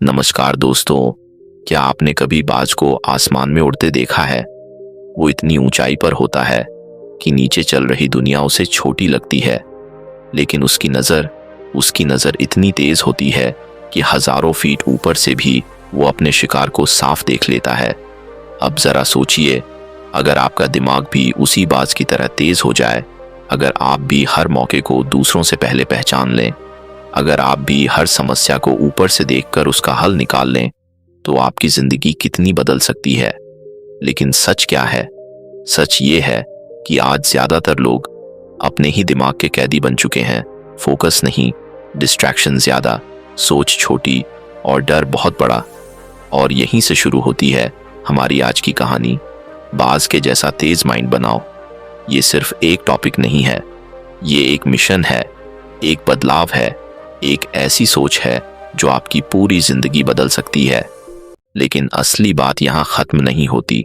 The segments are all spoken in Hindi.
नमस्कार दोस्तों, क्या आपने कभी बाज को आसमान में उड़ते देखा है? वो इतनी ऊंचाई पर होता है कि नीचे चल रही दुनिया उसे छोटी लगती है, लेकिन उसकी नज़र इतनी तेज होती है कि हजारों फीट ऊपर से भी वो अपने शिकार को साफ देख लेता है। अब जरा सोचिए, अगर आपका दिमाग भी उसी बाज की तरह तेज हो जाए, अगर आप भी हर मौके को दूसरों से पहले पहचान लें, अगर आप भी हर समस्या को ऊपर से देखकर उसका हल निकाल लें, तो आपकी जिंदगी कितनी बदल सकती है। लेकिन सच क्या है? सच ये है कि आज ज्यादातर लोग अपने ही दिमाग के कैदी बन चुके हैं। फोकस नहीं, डिस्ट्रैक्शन ज्यादा, सोच छोटी और डर बहुत बड़ा। और यहीं से शुरू होती है हमारी आज की कहानी, बाज के जैसा तेज माइंड बनाओ। ये सिर्फ एक टॉपिक नहीं है, ये एक मिशन है, एक बदलाव है, एक ऐसी सोच है जो आपकी पूरी जिंदगी बदल सकती है। लेकिन असली बात यहाँ खत्म नहीं होती।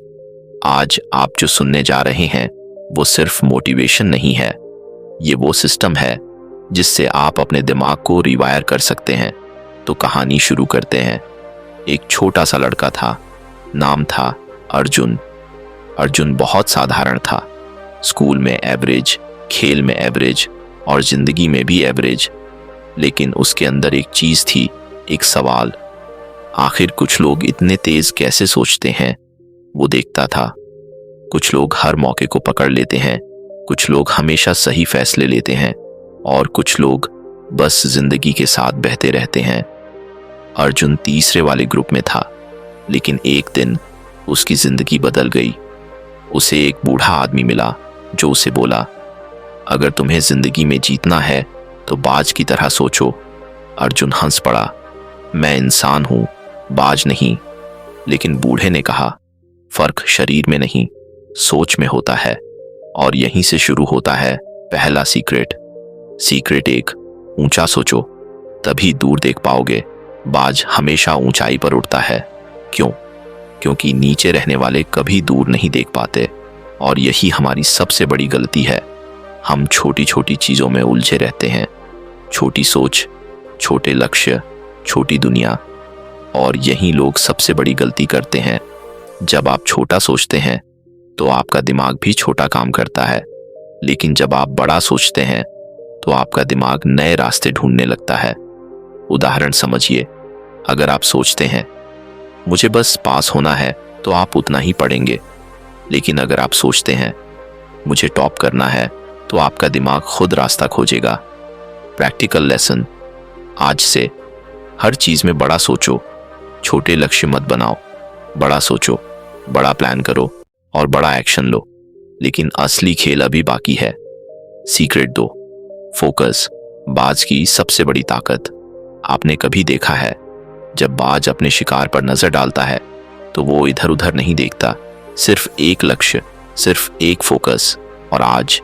आज आप जो सुनने जा रहे हैं वो सिर्फ मोटिवेशन नहीं है, ये वो सिस्टम है जिससे आप अपने दिमाग को रिवायर कर सकते हैं। तो कहानी शुरू करते हैं। एक छोटा सा लड़का था, नाम था अर्जुन। अर्जुन बहुत साधारण था, स्कूल में एवरेज, खेल में एवरेज और जिंदगी में भी एवरेज। लेकिन उसके अंदर एक चीज थी, एक सवाल। आखिर कुछ लोग इतने तेज कैसे सोचते हैं? वो देखता था। कुछ लोग हर मौके को पकड़ लेते हैं, कुछ लोग हमेशा सही फैसले लेते हैं और कुछ लोग बस जिंदगी के साथ बहते रहते हैं। अर्जुन तीसरे वाले ग्रुप में था, लेकिन एक दिन उसकी जिंदगी बदल गई। उसे एक बूढ़ा आदमी मिला जो उसे बोला, अगर तुम्हें जिंदगी में जीतना है तो बाज की तरह सोचो। अर्जुन हंस पड़ा, मैं इंसान हूं, बाज नहीं। लेकिन बूढ़े ने कहा, फर्क शरीर में नहीं, सोच में होता है। और यहीं से शुरू होता है पहला सीक्रेट एक, ऊंचा सोचो, तभी दूर देख पाओगे। बाज हमेशा ऊंचाई पर उड़ता है। क्यों? क्योंकि नीचे रहने वाले कभी दूर नहीं देख पाते। और यही हमारी सबसे बड़ी गलती है। हम छोटी छोटी चीजों में उलझे रहते हैं, छोटी सोच, छोटे लक्ष्य, छोटी दुनिया। और यही लोग सबसे बड़ी गलती करते हैं। जब आप छोटा सोचते हैं तो आपका दिमाग भी छोटा काम करता है, लेकिन जब आप बड़ा सोचते हैं तो आपका दिमाग नए रास्ते ढूंढने लगता है। उदाहरण समझिए, अगर आप सोचते हैं मुझे बस पास होना है, तो आप उतना ही पढ़ेंगे। लेकिन अगर आप सोचते हैं मुझे टॉप करना है, तो आपका दिमाग खुद रास्ता खोजेगा। प्रैक्टिकल लेसन, आज से हर चीज में बड़ा सोचो, छोटे लक्ष्य मत बनाओ। बड़ा सोचो, बड़ा प्लान करो और बड़ा एक्शन लो। लेकिन असली खेल अभी बाकी है। सीक्रेट 2, फोकस, बाज की सबसे बड़ी ताकत। आपने कभी देखा है, जब बाज अपने शिकार पर नजर डालता है तो वो इधर उधर नहीं देखता, सिर्फ एक लक्ष्य, सिर्फ एक फोकस। और आज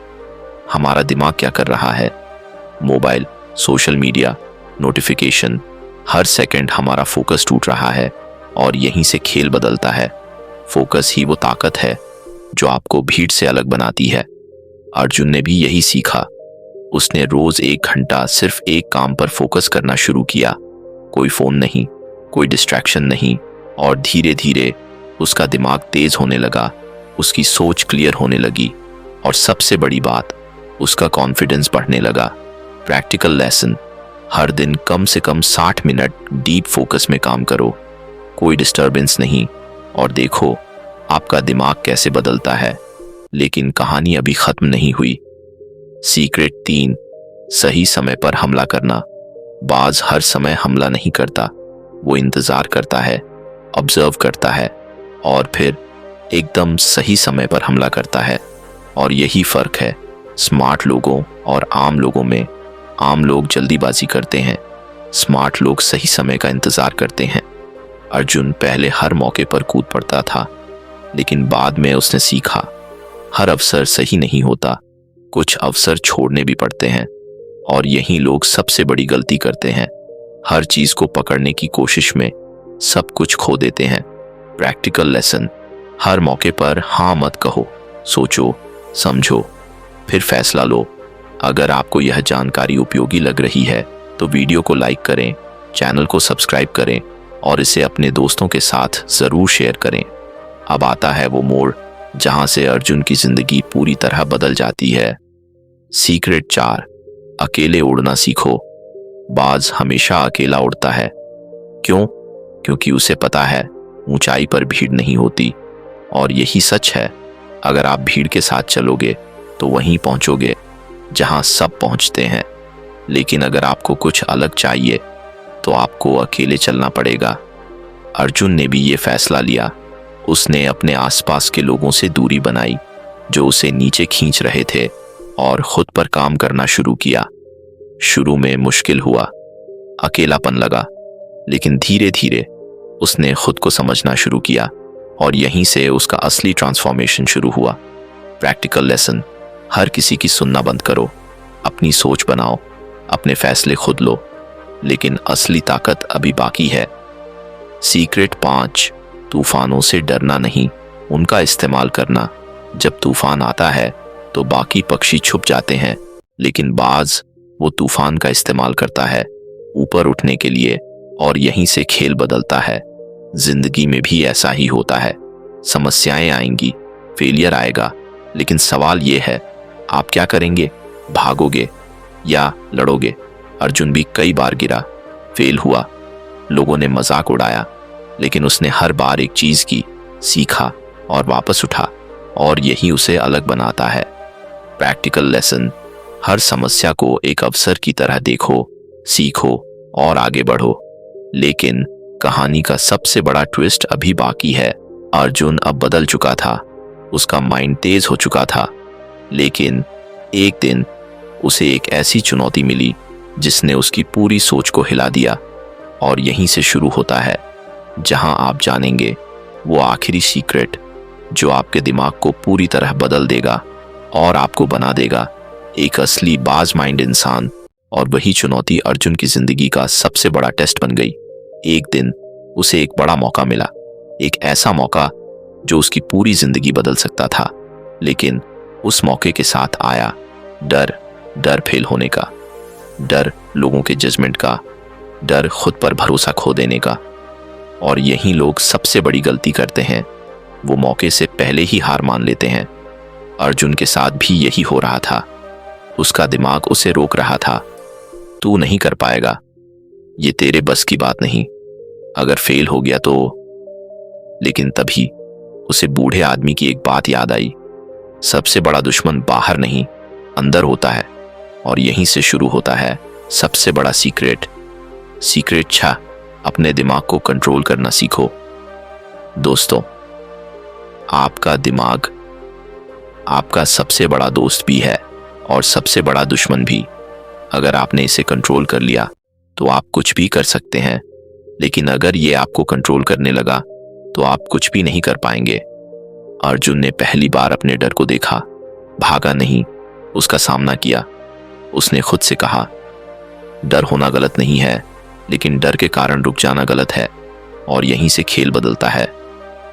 हमारा दिमाग क्या कर रहा है? मोबाइल, सोशल मीडिया, नोटिफिकेशन, हर सेकंड हमारा फोकस टूट रहा है। और यहीं से खेल बदलता है। फोकस ही वो ताकत है जो आपको भीड़ से अलग बनाती है। अर्जुन ने भी यही सीखा। उसने रोज 1 घंटा सिर्फ एक काम पर फोकस करना शुरू किया। कोई फोन नहीं, कोई डिस्ट्रैक्शन नहीं। और धीरे धीरे उसका दिमाग तेज होने लगा, उसकी सोच क्लियर होने लगी और सबसे बड़ी बात, उसका कॉन्फिडेंस बढ़ने लगा। प्रैक्टिकल लेसन, हर दिन कम से कम 60 मिनट डीप फोकस में काम करो, कोई डिस्टर्बेंस नहीं, और देखो आपका दिमाग कैसे बदलता है। लेकिन कहानी अभी खत्म नहीं हुई। सीक्रेट 3, सही समय पर हमला करना। बाज हर समय हमला नहीं करता, वो इंतजार करता है, ऑब्जर्व करता है और फिर एकदम सही समय पर हमला करता है। और यही फर्क है स्मार्ट लोगों और आम लोगों में। आम लोग जल्दीबाजी करते हैं, स्मार्ट लोग सही समय का इंतजार करते हैं। अर्जुन पहले हर मौके पर कूद पड़ता था, लेकिन बाद में उसने सीखा हर अवसर सही नहीं होता, कुछ अवसर छोड़ने भी पड़ते हैं। और यही लोग सबसे बड़ी गलती करते हैं, हर चीज को पकड़ने की कोशिश में सब कुछ खो देते हैं। प्रैक्टिकल लेसन, हर मौके पर हाँ मत कहो, सोचो, समझो, फिर फैसला लो। अगर आपको यह जानकारी उपयोगी लग रही है तो वीडियो को लाइक करें, चैनल को सब्सक्राइब करें और इसे अपने दोस्तों के साथ जरूर शेयर करें। अब आता है वो मोड़ जहां से अर्जुन की जिंदगी पूरी तरह बदल जाती है। सीक्रेट 4, अकेले उड़ना सीखो। बाज हमेशा अकेला उड़ता है। क्यों? क्योंकि उसे पता है ऊंचाई पर भीड़ नहीं होती। और यही सच है, अगर आप भीड़ के साथ चलोगे तो वहीं पहुंचोगे जहां सब पहुंचते हैं। लेकिन अगर आपको कुछ अलग चाहिए तो आपको अकेले चलना पड़ेगा। अर्जुन ने भी ये फैसला लिया। उसने अपने आसपास के लोगों से दूरी बनाई जो उसे नीचे खींच रहे थे और खुद पर काम करना शुरू किया। शुरू में मुश्किल हुआ, अकेलापन लगा, लेकिन धीरे धीरे उसने खुद को समझना शुरू किया और यहीं से उसका असली ट्रांसफॉर्मेशन शुरू हुआ। प्रैक्टिकल लेसन, हर किसी की सुनना बंद करो, अपनी सोच बनाओ, अपने फैसले खुद लो, लेकिन असली ताकत अभी बाकी है। सीक्रेट 5, तूफानों से डरना नहीं, उनका इस्तेमाल करना। जब तूफान आता है तो बाकी पक्षी छुप जाते हैं, लेकिन बाज वो तूफान का इस्तेमाल करता है ऊपर उठने के लिए, और यहीं से खेल बदलता है। जिंदगी में भी ऐसा ही होता है। समस्याएं आएंगी, फेलियर आएगा, लेकिन सवाल ये है आप क्या करेंगे? भागोगे या लड़ोगे? अर्जुन भी कई बार गिरा, फेल हुआ, लोगों ने मजाक उड़ाया, लेकिन उसने हर बार एक चीज की, सीखा और वापस उठा, और यही उसे अलग बनाता है। प्रैक्टिकल लेसन, हर समस्या को एक अवसर की तरह देखो, सीखो और आगे बढ़ो। लेकिन कहानी का सबसे बड़ा ट्विस्ट अभी बाकी है। अर्जुन अब बदल चुका था, उसका माइंड तेज हो चुका था, लेकिन एक दिन उसे एक ऐसी चुनौती मिली जिसने उसकी पूरी सोच को हिला दिया। और यहीं से शुरू होता है जहां आप जानेंगे वो आखिरी सीक्रेट जो आपके दिमाग को पूरी तरह बदल देगा और आपको बना देगा एक असली बाज माइंड इंसान। और वही चुनौती अर्जुन की जिंदगी का सबसे बड़ा टेस्ट बन गई। एक दिन उसे एक बड़ा मौका मिला, एक ऐसा मौका जो उसकी पूरी जिंदगी बदल सकता था। लेकिन उस मौके के साथ आया डर, डर फेल होने का, डर लोगों के जजमेंट का, डर खुद पर भरोसा खो देने का। और यही लोग सबसे बड़ी गलती करते हैं, वो मौके से पहले ही हार मान लेते हैं। अर्जुन के साथ भी यही हो रहा था। उसका दिमाग उसे रोक रहा था, तू नहीं कर पाएगा, ये तेरे बस की बात नहीं, अगर फेल हो गया तो। लेकिन तभी उसे बूढ़े आदमी की एक बात याद आई, सबसे बड़ा दुश्मन बाहर नहीं अंदर होता है। और यहीं से शुरू होता है सबसे बड़ा सीक्रेट। सीक्रेट 6, अपने दिमाग को कंट्रोल करना सीखो। दोस्तों, आपका दिमाग आपका सबसे बड़ा दोस्त भी है और सबसे बड़ा दुश्मन भी। अगर आपने इसे कंट्रोल कर लिया तो आप कुछ भी कर सकते हैं, लेकिन अगर ये आपको कंट्रोल करने लगा तो आप कुछ भी नहीं कर पाएंगे। अर्जुन ने पहली बार अपने डर को देखा, भागा नहीं, उसका सामना किया। उसने खुद से कहा, डर होना गलत नहीं है, लेकिन डर के कारण रुक जाना गलत है। और यहीं से खेल बदलता है।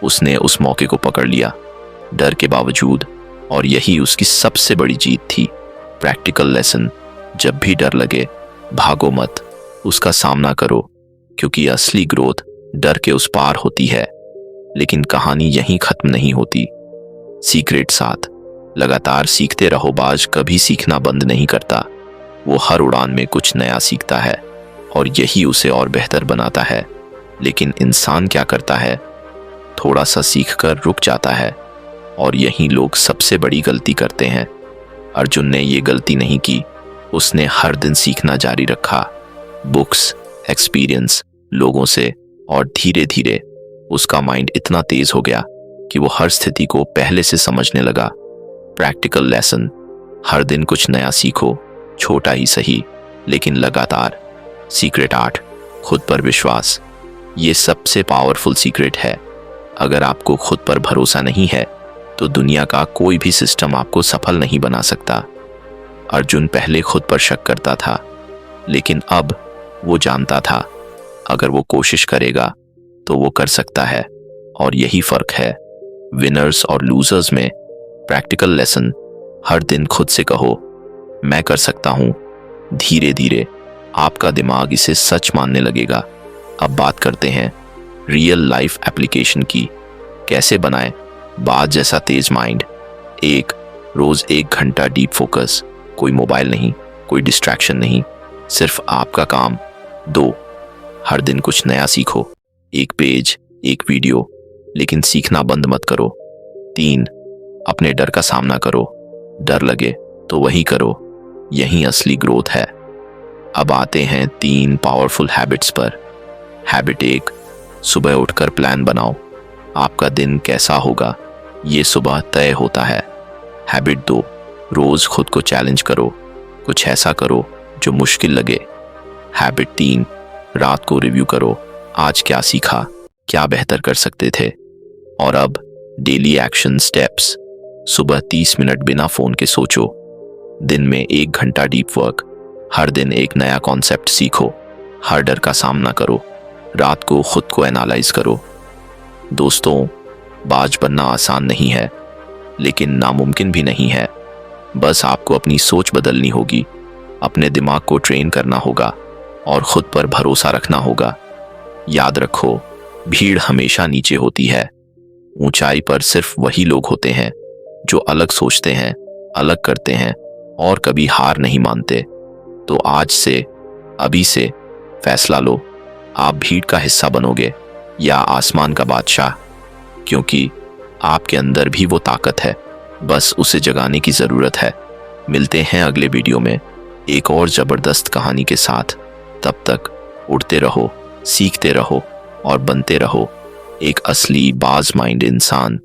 उसने उस मौके को पकड़ लिया, डर के बावजूद, और यही उसकी सबसे बड़ी जीत थी। प्रैक्टिकल लेसन, जब भी डर लगे भागो मत, उसका सामना करो, क्योंकि असली ग्रोथ डर के उस पार होती है। लेकिन कहानी यहीं खत्म नहीं होती। सीक्रेट 7, लगातार सीखते रहो। बाज कभी सीखना बंद नहीं करता, वो हर उड़ान में कुछ नया सीखता है और यही उसे और बेहतर बनाता है। लेकिन इंसान क्या करता है? थोड़ा सा सीखकर रुक जाता है, और यही लोग सबसे बड़ी गलती करते हैं। अर्जुन ने ये गलती नहीं की, उसने हर दिन सीखना जारी रखा, बुक्स, एक्सपीरियंस, लोगों से, और धीरे धीरे उसका माइंड इतना तेज हो गया कि वो हर स्थिति को पहले से समझने लगा। प्रैक्टिकल लेसन, हर दिन कुछ नया सीखो, छोटा ही सही, लेकिन लगातार। सीक्रेट 8, खुद पर विश्वास। ये सबसे पावरफुल सीक्रेट है। अगर आपको खुद पर भरोसा नहीं है तो दुनिया का कोई भी सिस्टम आपको सफल नहीं बना सकता। अर्जुन पहले खुद पर शक करता था, लेकिन अब वो जानता था अगर वो कोशिश करेगा तो वो कर सकता है। और यही फर्क है विनर्स और लूजर्स में। प्रैक्टिकल लेसन, हर दिन खुद से कहो, मैं कर सकता हूं। धीरे धीरे आपका दिमाग इसे सच मानने लगेगा। अब बात करते हैं रियल लाइफ एप्लीकेशन की। कैसे बनाएं बाज जैसा तेज माइंड? 1. रोज 1 घंटा डीप फोकस, कोई मोबाइल नहीं, कोई डिस्ट्रैक्शन नहीं, सिर्फ आपका काम। 2. हर दिन कुछ नया सीखो, 1 पेज, 1 वीडियो, लेकिन सीखना बंद मत करो। 3. अपने डर का सामना करो, डर लगे तो वही करो, यही असली ग्रोथ है। अब आते हैं 3 पावरफुल हैबिट्स पर। हैबिट 1, सुबह उठकर प्लान बनाओ। आपका दिन कैसा होगा ये सुबह तय होता है। हैबिट 2, रोज खुद को चैलेंज करो, कुछ ऐसा करो जो मुश्किल लगे। हैबिट 3, रात को रिव्यू करो, आज क्या सीखा, क्या बेहतर कर सकते थे। और अब डेली एक्शन स्टेप्स। सुबह 30 मिनट बिना फोन के सोचो, दिन में 1 घंटा डीप वर्क, हर दिन एक नया कॉन्सेप्ट सीखो, हर डर का सामना करो, रात को खुद को एनालाइज करो। दोस्तों, बाज बनना आसान नहीं है, लेकिन नामुमकिन भी नहीं है। बस आपको अपनी सोच बदलनी होगी, अपने दिमाग को ट्रेन करना होगा और खुद पर भरोसा रखना होगा। याद रखो, भीड़ हमेशा नीचे होती है, ऊंचाई पर सिर्फ वही लोग होते हैं जो अलग सोचते हैं, अलग करते हैं और कभी हार नहीं मानते। तो आज से, अभी से फैसला लो, आप भीड़ का हिस्सा बनोगे या आसमान का बादशाह, क्योंकि आपके अंदर भी वो ताकत है, बस उसे जगाने की जरूरत है। मिलते हैं अगले वीडियो में एक और जबरदस्त कहानी के साथ। तब तक उड़ते रहो, सीखते रहो और बनते रहो एक असली बाज माइंड इंसान।